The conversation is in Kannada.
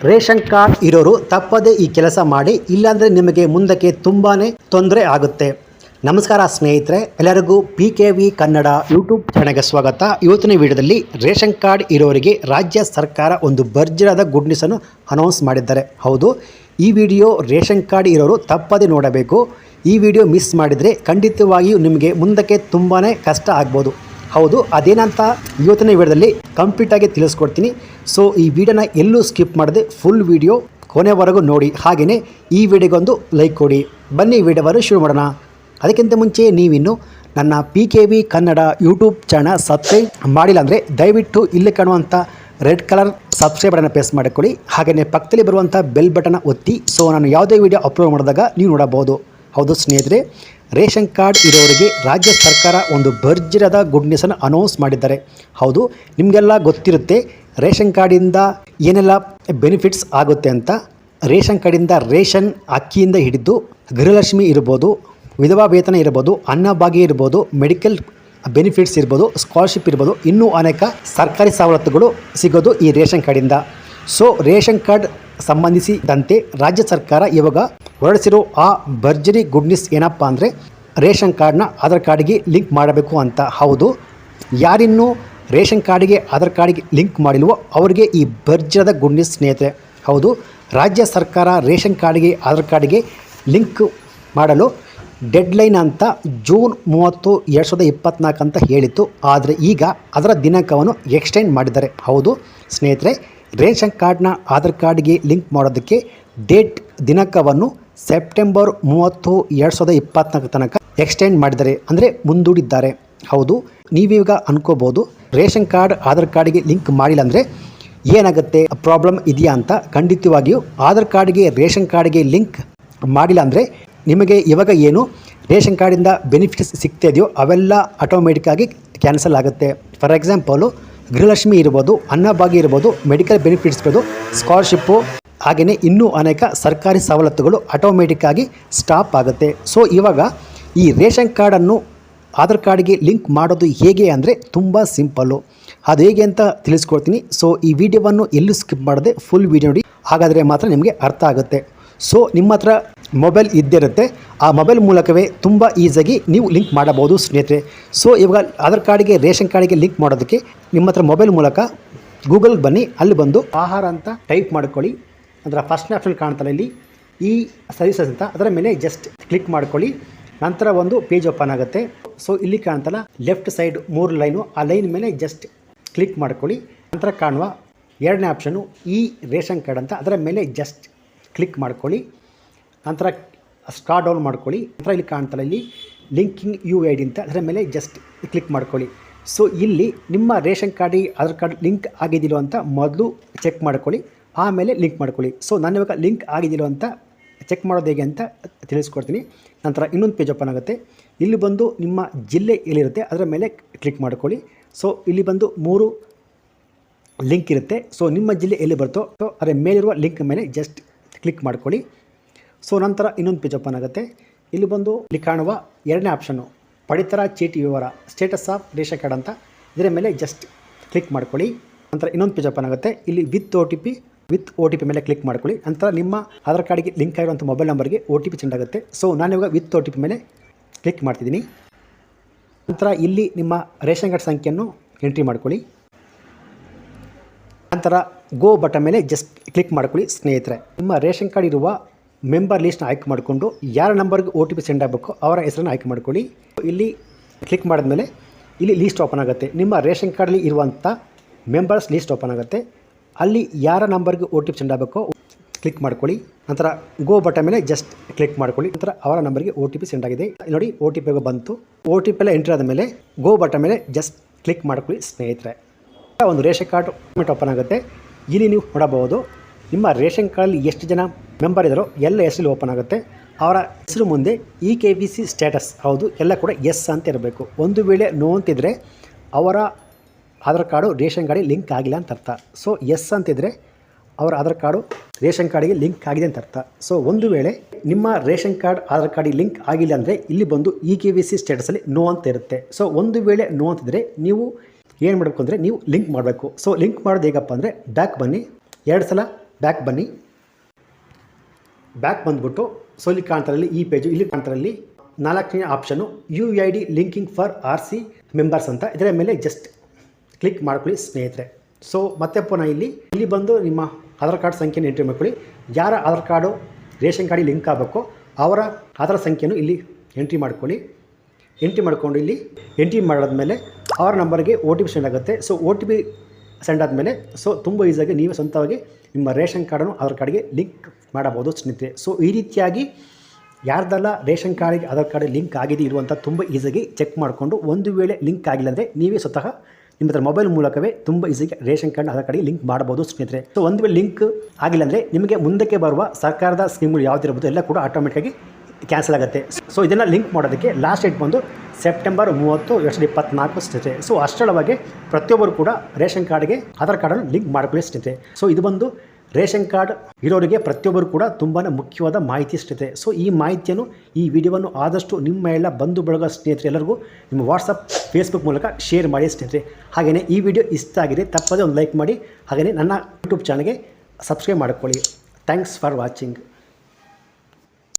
ರೇಷನ್ ಕಾರ್ಡ್ ಇರೋರು ತಪ್ಪದೇ ಈ ಕೆಲಸ ಮಾಡಿ, ಇಲ್ಲಾಂದರೆ ನಿಮಗೆ ಮುಂದಕ್ಕೆ ತುಂಬಾ ತೊಂದರೆ ಆಗುತ್ತೆ. ನಮಸ್ಕಾರ ಸ್ನೇಹಿತರೆ, ಎಲ್ಲರಿಗೂ PKV ಕನ್ನಡ ಯೂಟ್ಯೂಬ್ ಚಾನಲ್ಗೆ ಸ್ವಾಗತ. ಇವತ್ತಿನ ವಿಡಿಯೋದಲ್ಲಿ ರೇಷನ್ ಕಾರ್ಡ್ ಇರೋರಿಗೆ ರಾಜ್ಯ ಸರ್ಕಾರ ಒಂದು ಭರ್ಜರಿಯಾದ ಗುಡ್ ನ್ಯೂಸನ್ನು ಅನೌನ್ಸ್ ಮಾಡಿದ್ದಾರೆ. ಹೌದು, ಈ ವಿಡಿಯೋ ರೇಷನ್ ಕಾರ್ಡ್ ಇರೋರು ತಪ್ಪದೇ ನೋಡಬೇಕು. ಈ ವಿಡಿಯೋ ಮಿಸ್ ಮಾಡಿದರೆ ಖಂಡಿತವಾಗಿಯೂ ನಿಮಗೆ ಮುಂದಕ್ಕೆ ತುಂಬಾ ಕಷ್ಟ ಆಗ್ಬೋದು. ಹೌದು, ಅದೇನಂತ ಇವತ್ತಿನ ವಿಡಿಯೋದಲ್ಲಿ ಕಂಪ್ಲೀಟಾಗಿ ತಿಳಿಸ್ಕೊಡ್ತೀನಿ. ಸೊ ಈ ವಿಡಿಯೋನ ಎಲ್ಲೂ ಸ್ಕಿಪ್ ಮಾಡದೆ ಫುಲ್ ವಿಡಿಯೋ ಕೊನೆವರೆಗೂ ನೋಡಿ. ಹಾಗೆಯೇ ಈ ವಿಡಿಯೋಗೊಂದು ಲೈಕ್ ಕೊಡಿ. ಬನ್ನಿ ವಿಡಿಯೋವನ್ನು ಶುರು ಮಾಡೋಣ. ಅದಕ್ಕಿಂತ ಮುಂಚೆ ನೀವಿನ್ನು ನನ್ನ PKV Kannada YouTube channel subscribe ಮಾಡಿಲ್ಲ ಅಂದರೆ ದಯವಿಟ್ಟು ಇಲ್ಲಿ ಕಾಣುವಂಥ ರೆಡ್ ಕಲರ್ ಸಬ್ಸ್ಕ್ರೈಬ್ ಬಟನ್ನ ಪ್ರೆಸ್ ಮಾಡಿಕೊಳ್ಳಿ. ಹಾಗೆಯೇ ಪಕ್ಕದಲ್ಲಿ ಬರುವಂಥ ಬೆಲ್ ಬಟನ್ ಒತ್ತಿ. ಸೊ ನಾನು ಯಾವುದೇ ವಿಡಿಯೋ ಅಪ್ಲೋಡ್ ಮಾಡಿದಾಗ ನೀವು ನೋಡಬಹುದು. ಹೌದು ಸ್ನೇಹಿತರೆ, ರೇಷನ್ ಕಾರ್ಡ್ ಇರೋರಿಗೆ ರಾಜ್ಯ ಸರ್ಕಾರ ಒಂದು ಭರ್ಜರಿಯಾದ ಗುಡ್ ನ್ಯೂಸನ್ನು ಅನೌನ್ಸ್ ಮಾಡಿದ್ದಾರೆ. ಹೌದು, ನಿಮಗೆಲ್ಲ ಗೊತ್ತಿರುತ್ತೆ ರೇಷನ್ ಕಾರ್ಡಿಂದ ಏನೆಲ್ಲ ಬೆನಿಫಿಟ್ಸ್ ಆಗುತ್ತೆ ಅಂತ. ರೇಷನ್ ಕಾರ್ಡಿಂದ ರೇಷನ್ ಅಕ್ಕಿಯಿಂದ ಹಿಡಿದು ಗೃಹಲಕ್ಷ್ಮಿ ಇರ್ಬೋದು, ವಿಧವಾ ವೇತನ ಇರ್ಬೋದು, ಅನ್ನಭಾಗ್ಯ ಇರ್ಬೋದು, ಮೆಡಿಕಲ್ ಬೆನಿಫಿಟ್ಸ್ ಇರ್ಬೋದು, ಸ್ಕಾಲರ್ಶಿಪ್ ಇರ್ಬೋದು, ಇನ್ನೂ ಅನೇಕ ಸರ್ಕಾರಿ ಸವಲತ್ತುಗಳು ಸಿಗೋದು ಈ ರೇಷನ್ ಕಾರ್ಡಿಂದ. ಸೊ ರೇಷನ್ ಕಾರ್ಡ್ ಸಂಬಂಧಿಸಿದಂತೆ ರಾಜ್ಯ ಸರ್ಕಾರ ಇವಾಗ ಹೊರಡಿಸಿರೋ ಆ ಭರ್ಜರಿ ಗುಡ್ ನ್ಯೂಸ್ ಏನಪ್ಪ ಅಂದರೆ ರೇಷನ್ ಕಾರ್ಡ್ನ ಆಧಾರ್ ಕಾರ್ಡಿಗೆ ಲಿಂಕ್ ಮಾಡಬೇಕು ಅಂತ. ಹೌದು, ಯಾರಿನ್ನೂ ರೇಷನ್ ಕಾರ್ಡಿಗೆ ಆಧಾರ್ ಕಾರ್ಡಿಗೆ ಲಿಂಕ್ ಮಾಡಿಲ್ವೋ ಅವರಿಗೆ ಈ ಭರ್ಜರಿಯಾದ ಗುಡ್ ನ್ಯೂಸ್ ಸ್ನೇಹಿತರೆ. ಹೌದು, ರಾಜ್ಯ ಸರ್ಕಾರ ರೇಷನ್ ಕಾರ್ಡಿಗೆ ಆಧಾರ್ ಕಾರ್ಡಿಗೆ ಲಿಂಕ್ ಮಾಡಲು ಡೆಡ್ಲೈನ್ ಅಂತ ಜೂನ್ 30, 2024 ಅಂತ ಹೇಳಿತ್ತು. ಆದರೆ ಈಗ ಅದರ ದಿನಾಂಕವನ್ನು ಎಕ್ಸ್ಟೆಂಡ್ ಮಾಡಿದ್ದಾರೆ. ಹೌದು ಸ್ನೇಹಿತರೆ, ರೇಷನ್ ಕಾರ್ಡ್ನ ಆಧಾರ್ ಕಾರ್ಡ್ಗೆ ಲಿಂಕ್ ಮಾಡೋದಕ್ಕೆ ದಿನಾಂಕವನ್ನು ಸೆಪ್ಟೆಂಬರ್ 30, 2024 ತನಕ ಎಕ್ಸ್ಟೆಂಡ್ ಮಾಡಿದ್ದಾರೆ, ಅಂದರೆ ಮುಂದೂಡಿದ್ದಾರೆ. ಹೌದು, ನೀವೀಗ ಅನ್ಕೋಬೋದು ರೇಷನ್ ಕಾರ್ಡ್ ಆಧಾರ್ ಕಾರ್ಡ್ಗೆ ಲಿಂಕ್ ಮಾಡಿಲ್ಲ ಅಂದರೆ ಏನಾಗುತ್ತೆ, ಪ್ರಾಬ್ಲಮ್ ಇದೆಯಾ ಅಂತ. ಖಂಡಿತವಾಗಿಯೂ ಆಧಾರ್ ಕಾರ್ಡ್ಗೆ ರೇಷನ್ ಕಾರ್ಡ್ಗೆ ಲಿಂಕ್ ಮಾಡಿಲ್ಲ ಅಂದರೆ ನಿಮಗೆ ಇವಾಗ ಏನು ರೇಷನ್ ಕಾರ್ಡಿಂದ ಬೆನಿಫಿಟ್ಸ್ ಸಿಗ್ತಾ ಇದೆಯೋ ಅವೆಲ್ಲ ಆಟೋಮೆಟಿಕ್ಕಾಗಿ ಕ್ಯಾನ್ಸಲ್ ಆಗುತ್ತೆ. ಫಾರ್ ಎಕ್ಸಾಂಪಲು ಗೃಹಲಕ್ಷ್ಮಿ ಇರ್ಬೋದು, ಅನ್ನಭಾಗ್ಯ ಇರ್ಬೋದು, ಮೆಡಿಕಲ್ ಬೆನಿಫಿಟ್ಸ್ ಇರ್ಬೋದು, ಸ್ಕಾಲರ್ಶಿಪ್ಪು, ಹಾಗೆಯೇ ಇನ್ನೂ ಅನೇಕ ಸರ್ಕಾರಿ ಸವಲತ್ತುಗಳು ಆಟೋಮೆಟಿಕ್ಕಾಗಿ ಸ್ಟಾಪ್ ಆಗುತ್ತೆ. ಸೊ ಇವಾಗ ಈ ರೇಷನ್ ಕಾರ್ಡನ್ನು ಆಧಾರ್ ಕಾರ್ಡ್ಗೆ ಲಿಂಕ್ ಮಾಡೋದು ಹೇಗೆ ಅಂದರೆ ತುಂಬ ಸಿಂಪಲ್ಲು. ಅದು ಹೇಗೆ ಅಂತ ತಿಳಿಸ್ಕೊಡ್ತೀನಿ. ಸೊ ಈ ವಿಡಿಯೋವನ್ನು ಎಲ್ಲೂ ಸ್ಕಿಪ್ ಮಾಡದೆ ಫುಲ್ ವಿಡಿಯೋ ನೋಡಿ, ಹಾಗಾದರೆ ಮಾತ್ರ ನಿಮಗೆ ಅರ್ಥ ಆಗುತ್ತೆ. ಸೊ ನಿಮ್ಮ ಹತ್ರ ಮೊಬೈಲ್ ಇದ್ದಿರುತ್ತೆ, ಆ ಮೊಬೈಲ್ ಮೂಲಕವೇ ತುಂಬ ಈಸಿಯಾಗಿ ನೀವು ಲಿಂಕ್ ಮಾಡಬಹುದು ಸ್ನೇಹಿತರೆ. ಸೊ ಇವಾಗ ಆಧಾರ್ ಕಾರ್ಡಿಗೆ ರೇಷನ್ ಕಾರ್ಡಿಗೆ ಲಿಂಕ್ ಮಾಡೋದಕ್ಕೆ ನಿಮ್ಮ ಹತ್ರ ಮೊಬೈಲ್ ಮೂಲಕ ಗೂಗಲ್ಗೆ ಬನ್ನಿ. ಅಲ್ಲಿ ಬಂದು ಆಹಾರ ಅಂತ ಟೈಪ್ ಮಾಡ್ಕೊಳ್ಳಿ. ಅದರ ಫಸ್ಟ್ ಆಪ್ಷನ್ ಕಾಣ್ತಲ್ಲ ಇಲ್ಲಿ ಈ ಸರ್ವಿಸಸ್ ಅಂತ, ಅದರ ಮೇಲೆ ಜಸ್ಟ್ ಕ್ಲಿಕ್ ಮಾಡ್ಕೊಳ್ಳಿ. ನಂತರ ಒಂದು ಪೇಜ್ ಓಪನ್ ಆಗುತ್ತೆ. ಸೊ ಇಲ್ಲಿ ಕಾಣ್ತಲ್ಲ ಲೆಫ್ಟ್ ಸೈಡ್ 3 ಲೈನು, ಆ ಲೈನ್ ಮೇಲೆ ಜಸ್ಟ್ ಕ್ಲಿಕ್ ಮಾಡ್ಕೊಳ್ಳಿ. ನಂತರ ಕಾಣುವ ಎರಡನೇ ಆಪ್ಷನು ಈ ರೇಷನ್ ಕಾರ್ಡ್ ಅಂತ, ಅದರ ಮೇಲೆ ಜಸ್ಟ್ ಕ್ಲಿಕ್ ಮಾಡ್ಕೊಳ್ಳಿ. ನಂತರ ಸ್ಕ್ರಾಲ್ ಡೌನ್ ಮಾಡ್ಕೊಳ್ಳಿ. ನಂತರ ಇಲ್ಲಿ ಕಾಣ್ತಲ್ಲ ಇಲ್ಲಿ ಲಿಂಕಿಂಗ್ UID ಅಂತ, ಅದರ ಮೇಲೆ ಜಸ್ಟ್ ಕ್ಲಿಕ್ ಮಾಡ್ಕೊಳ್ಳಿ. ಸೊ ಇಲ್ಲಿ ನಿಮ್ಮ ರೇಷನ್ ಕಾರ್ಡಿಗೆ ಆಧಾರ್ ಕಾರ್ಡ್ ಲಿಂಕ್ ಆಗಿದ್ದಿಲ್ಲ ಅಂತ ಮೊದಲು ಚೆಕ್ ಮಾಡ್ಕೊಳ್ಳಿ, ಆಮೇಲೆ ಲಿಂಕ್ ಮಾಡ್ಕೊಳ್ಳಿ. ಸೊ ನಾನು ಇವಾಗ ಲಿಂಕ್ ಆಗಿದ್ದಿಲ್ಲ ಅಂತ ಚೆಕ್ ಮಾಡೋದು ಹೇಗೆ ಅಂತ ತಿಳಿಸ್ಕೊಡ್ತೀನಿ. ನಂತರ ಇನ್ನೊಂದು ಪೇಜ್ ಓಪನ್ ಆಗುತ್ತೆ. ಇಲ್ಲಿ ಬಂದು ನಿಮ್ಮ ಜಿಲ್ಲೆ ಎಲ್ಲಿರುತ್ತೆ ಅದರ ಮೇಲೆ ಕ್ಲಿಕ್ ಮಾಡ್ಕೊಳ್ಳಿ. ಸೊ ಇಲ್ಲಿ ಬಂದು 3 ಲಿಂಕ್ ಇರುತ್ತೆ. ಸೊ ನಿಮ್ಮ ಜಿಲ್ಲೆ ಎಲ್ಲಿ ಬರುತ್ತೋ ಅದರ ಮೇಲಿರುವ ಲಿಂಕ್ ಮೇಲೆ ಜಸ್ಟ್ ಕ್ಲಿಕ್ ಮಾಡ್ಕೊಳ್ಳಿ. ಸೊ ನಂತರ ಇನ್ನೊಂದು ಪೇಜ್ ಓಪನ್ ಆಗುತ್ತೆ. ಇಲ್ಲಿ ಬಂದು ಇಲ್ಲಿ ಕಾಣುವ ಎರಡನೇ ಆಪ್ಷನ್ನು ಪಡಿತರ ಚೀಟಿ ವಿವರ, ಸ್ಟೇಟಸ್ ಆಫ್ ರೇಷನ್ ಕಾರ್ಡ್ ಅಂತ, ಇದರ ಮೇಲೆ ಜಸ್ಟ್ ಕ್ಲಿಕ್ ಮಾಡ್ಕೊಳ್ಳಿ. ನಂತರ ಇನ್ನೊಂದು ಪೇಜ್ ಓಪನ್ ಆಗುತ್ತೆ. ಇಲ್ಲಿ ವಿತ್ ಒ ಟಿ ಪಿ ಮೇಲೆ ಕ್ಲಿಕ್ ಮಾಡ್ಕೊಳ್ಳಿ. ನಂತರ ನಿಮ್ಮ ಆಧಾರ್ ಕಾರ್ಡಿಗೆ ಲಿಂಕ್ ಆಗಿರುವಂಥ ಮೊಬೈಲ್ ನಂಬರ್ಗೆ OTP ಸೆಂಡ್ ಆಗುತ್ತೆ. ಸೊ ನಾನಿವಾಗ ವಿತ್ OTP ಮೇಲೆ ಕ್ಲಿಕ್ ಮಾಡ್ತಿದ್ದೀನಿ. ನಂತರ ಇಲ್ಲಿ ನಿಮ್ಮ ರೇಷನ್ ಕಾರ್ಡ್ ಸಂಖ್ಯೆಯನ್ನು ಎಂಟ್ರಿ ಮಾಡ್ಕೊಳ್ಳಿ. ನಂತರ ಗೋ ಬಟನ್ ಮೇಲೆ ಜಸ್ಟ್ ಕ್ಲಿಕ್ ಮಾಡ್ಕೊಳ್ಳಿ. ಸ್ನೇಹಿತರೆ, ನಿಮ್ಮ ರೇಷನ್ ಕಾರ್ಡ್ ಇರುವ ಮೆಂಬರ್ ಲೀಸ್ಟ್ನ ಆಯ್ಕೆ ಮಾಡಿಕೊಂಡು ಯಾರ ನಂಬರ್ಗೆ OTP ಸೆಂಡ್ ಆಗಬೇಕು ಅವರ ಹೆಸರನ್ನು ಆಯ್ಕೆ ಮಾಡ್ಕೊಳ್ಳಿ. ಇಲ್ಲಿ ಕ್ಲಿಕ್ ಮಾಡಿದ್ಮೇಲೆ ಇಲ್ಲಿ ಲೀಸ್ಟ್ ಓಪನ್ ಆಗುತ್ತೆ. ನಿಮ್ಮ ರೇಷನ್ ಕಾರ್ಡಲ್ಲಿ ಇರುವಂಥ ಮೆಂಬರ್ಸ್ ಲೀಸ್ಟ್ ಓಪನ್ ಆಗುತ್ತೆ. ಅಲ್ಲಿ ಯಾರ ನಂಬರ್ಗೆ OTP ಸೆಂಡ್ ಆಗಬೇಕೋ ಕ್ಲಿಕ್ ಮಾಡ್ಕೊಳ್ಳಿ. ನಂತರ ಗೋ ಬಟನ್ ಮೇಲೆ ಜಸ್ಟ್ ಕ್ಲಿಕ್ ಮಾಡ್ಕೊಳ್ಳಿ. ನಂತರ ಅವರ ನಂಬರ್ಗೆ OTP ಸೆಂಡ್ ಆಗಿದೆ ನೋಡಿ, OTP ಬಂತು. OTP ಎಲ್ಲ ಎಂಟ್ರಿ ಆದ ಮೇಲೆ ಗೋ ಬಟನ್ ಮೇಲೆ ಜಸ್ಟ್ ಕ್ಲಿಕ್ ಮಾಡ್ಕೊಳ್ಳಿ. ಸ್ನೇಹಿತರೆ, ಒಂದು ರೇಷನ್ ಕಾರ್ಡ್ ಓಪನ್ ಆಗುತ್ತೆ. ಇಲ್ಲಿ ನೀವು ನೋಡಬಹುದು ನಿಮ್ಮ ರೇಷನ್ ಕಾರ್ಡಲ್ಲಿ ಎಷ್ಟು ಜನ ಮೆಂಬರ್ ಇದ್ದಾರೋ ಎಲ್ಲ ಹೆಸರಲ್ಲಿ ಓಪನ್ ಆಗುತ್ತೆ. ಅವರ ಹೆಸರು ಮುಂದೆ EKVC ಸ್ಟೇಟಸ್, ಹೌದು ಎಲ್ಲ ಕೂಡ ಎಸ್ ಅಂತ ಇರಬೇಕು. ಒಂದು ವೇಳೆ ನೋ ಅಂತಿದ್ರೆ ಅವರ ಆಧಾರ್ ಕಾರ್ಡು ರೇಷನ್ ಕಾರ್ಡಿಗೆ ಲಿಂಕ್ ಆಗಿಲ್ಲ ಅಂತ ಅರ್ಥ. ಸೊ ಎಸ್ ಅಂತಿದ್ರೆ ಅವರ ಆಧಾರ್ ಕಾರ್ಡು ರೇಷನ್ ಕಾರ್ಡಿಗೆ ಲಿಂಕ್ ಆಗಿದೆ ಅಂತ ಅರ್ಥ. ಸೊ ಒಂದು ವೇಳೆ ನಿಮ್ಮ ರೇಷನ್ ಕಾರ್ಡ್ ಆಧಾರ್ ಕಾರ್ಡಿಗೆ ಲಿಂಕ್ ಆಗಿಲ್ಲ ಅಂದರೆ ಇಲ್ಲಿ ಬಂದು EKVC ಸ್ಟೇಟಸಲ್ಲಿ ನೋ ಅಂತ ಇರುತ್ತೆ. ಸೊ ಒಂದು ವೇಳೆ ನೋ ಅಂತಿದ್ರೆ ನೀವು ಏನು ಮಾಡಬೇಕು ಅಂದರೆ ನೀವು ಲಿಂಕ್ ಮಾಡಬೇಕು. ಸೊ ಲಿಂಕ್ ಮಾಡೋದು ಹೇಗಪ್ಪ ಅಂದರೆ ಬ್ಯಾಕ್ ಬನ್ನಿ, 2 ಸಲ ಬ್ಯಾಕ್ ಬನ್ನಿ. ಬ್ಯಾಕ್ ಬಂದುಬಿಟ್ಟು ಸೊ ಇಲ್ಲಿ ಕಾಣ್ತಾರಲ್ಲಿ ಈ ಪೇಜು, ಇಲ್ಲಿ ಕಾಣ್ತಾರಲ್ಲಿ 4ನೇ option UID linking for RC members ಅಂತ. ಇದರ ಮೇಲೆ ಜಸ್ಟ್ ಕ್ಲಿಕ್ ಮಾಡ್ಕೊಳ್ಳಿ ಸ್ನೇಹಿತರೆ. ಸೊ ಮತ್ತೆ ಪುನಃ ಇಲ್ಲಿ ಬಂದು ನಿಮ್ಮ ಆಧಾರ್ ಕಾರ್ಡ್ ಸಂಖ್ಯೆಯನ್ನು ಎಂಟ್ರಿ ಮಾಡ್ಕೊಳ್ಳಿ. ಯಾರ ಆಧಾರ್ ಕಾರ್ಡು ರೇಷನ್ ಕಾರ್ಡಿಗೆ ಲಿಂಕ್ ಆಗಬೇಕೋ ಅವರ ಆಧಾರ್ ಸಂಖ್ಯೆಯನ್ನು ಇಲ್ಲಿ ಎಂಟ್ರಿ ಮಾಡ್ಕೊಳ್ಳಿ. ಎಂಟ್ರಿ ಮಾಡಿಕೊಂಡು ಇಲ್ಲಿ ಎಂಟ್ರಿ ಮಾಡಾದ್ಮೇಲೆ ಅವರ ನಂಬರ್ಗೆ OTP ಸೆಂಡ್ ಆಗುತ್ತೆ. ಸೊ OTP ಸೆಂಡ್ ಆದಮೇಲೆ ಸೊ ತುಂಬ ಈಸಿಯಾಗಿ ನೀವು ಸ್ವಂತವಾಗಿ ನಿಮ್ಮ ರೇಷನ್ ಕಾರ್ಡನ್ನು ಆಧಾರ್ ಕಾರ್ಡ್ಗೆ ಲಿಂಕ್ ಮಾಡಬಹುದು ಸ್ನೇಹಿತರೆ. ಸೊ ಈ ರೀತಿಯಾಗಿ ಯಾರ್ದೆಲ್ಲ ರೇಷನ್ ಕಾರ್ಡಿಗೆ ಆಧಾರ್ ಕಾರ್ಡ್ ಲಿಂಕ್ ಆಗಿದೆ ಇರುವಂಥ ತುಂಬ ಈಸಿಯಾಗಿ ಚೆಕ್ ಮಾಡಿಕೊಂಡು, ಒಂದು ವೇಳೆ ಲಿಂಕ್ ಆಗಿಲ್ಲ ಅಂದರೆ ನೀವೇ ಸ್ವತಃ ನಿಮ್ಮ ಹತ್ರ ಮೊಬೈಲ್ ಮೂಲಕವೇ ತುಂಬ ಈಸಿಯಾಗಿ ರೇಷನ್ ಕಾರ್ಡ್ ಆಧಾರ್ ಕಾರ್ಡಿಗೆ ಲಿಂಕ್ ಮಾಡಬಹುದು ಸ್ನೇಹಿತರೆ. ಸೊ ಒಂದು ವೇಳೆ ಲಿಂಕ್ ಆಗಿಲ್ಲ ಅಂದರೆ ನಿಮಗೆ ಮುಂದಕ್ಕೆ ಬರುವ ಸರ್ಕಾರದ ಸ್ಕೀಮ್ಗಳು ಯಾವುದಿರ್ಬೋದು ಎಲ್ಲ ಕೂಡ ಆಟೋಮೆಟಿಕ್ಕಾಗಿ ಕ್ಯಾನ್ಸಲ್ ಆಗುತ್ತೆ. ಸೊ ಇದನ್ನು ಲಿಂಕ್ ಮಾಡೋದಕ್ಕೆ ಲಾಸ್ಟ್ ಡೇಟ್ ಬಂದು ಸೆಪ್ಟೆಂಬರ್ 30, 2024 ಸ್ನೇಹಿತರೆ. ಸೊ ಅಷ್ಟರೊಳಗೆ ಪ್ರತಿಯೊಬ್ಬರು ಕೂಡ ರೇಷನ್ ಕಾರ್ಡ್ಗೆ ಆಧಾರ್ ಕಾರ್ಡನ್ನು ಲಿಂಕ್ ಮಾಡ್ಕೊಳ್ಳಿ ಸ್ನೇಹಿತರೆ. ಸೊ ಇದು ಬಂದು ರೇಷನ್ ಕಾರ್ಡ್ ಇರೋರಿಗೆ ಪ್ರತಿಯೊಬ್ಬರು ಕೂಡ ತುಂಬಾ ಮುಖ್ಯವಾದ ಮಾಹಿತಿ ಸ್ನೇಹಿತರೆ. ಸೊ ಈ ಮಾಹಿತಿಯನ್ನು, ಈ ವಿಡಿಯೋವನ್ನು ಆದಷ್ಟು ನಿಮ್ಮ ಎಲ್ಲ ಬಂಧು ಬಳಗ ಸ್ನೇಹಿತರೆ ಎಲ್ಲರಿಗೂ ನಿಮ್ಮ ವಾಟ್ಸಪ್, ಫೇಸ್ಬುಕ್ ಮೂಲಕ ಶೇರ್ ಮಾಡಿ ಸ್ನೇಹಿತರೆ. ಹಾಗೆಯೇ ಈ ವಿಡಿಯೋ ಇಷ್ಟ ಆಗಿದೆ ತಪ್ಪದೇ ಒಂದು ಲೈಕ್ ಮಾಡಿ. ಹಾಗೆಯೇ ನನ್ನ ಯೂಟ್ಯೂಬ್ ಚಾನಲ್ಗೆ ಸಬ್ಸ್ಕ್ರೈಬ್ ಮಾಡಿಕೊಳ್ಳಿ. Thanks for watching.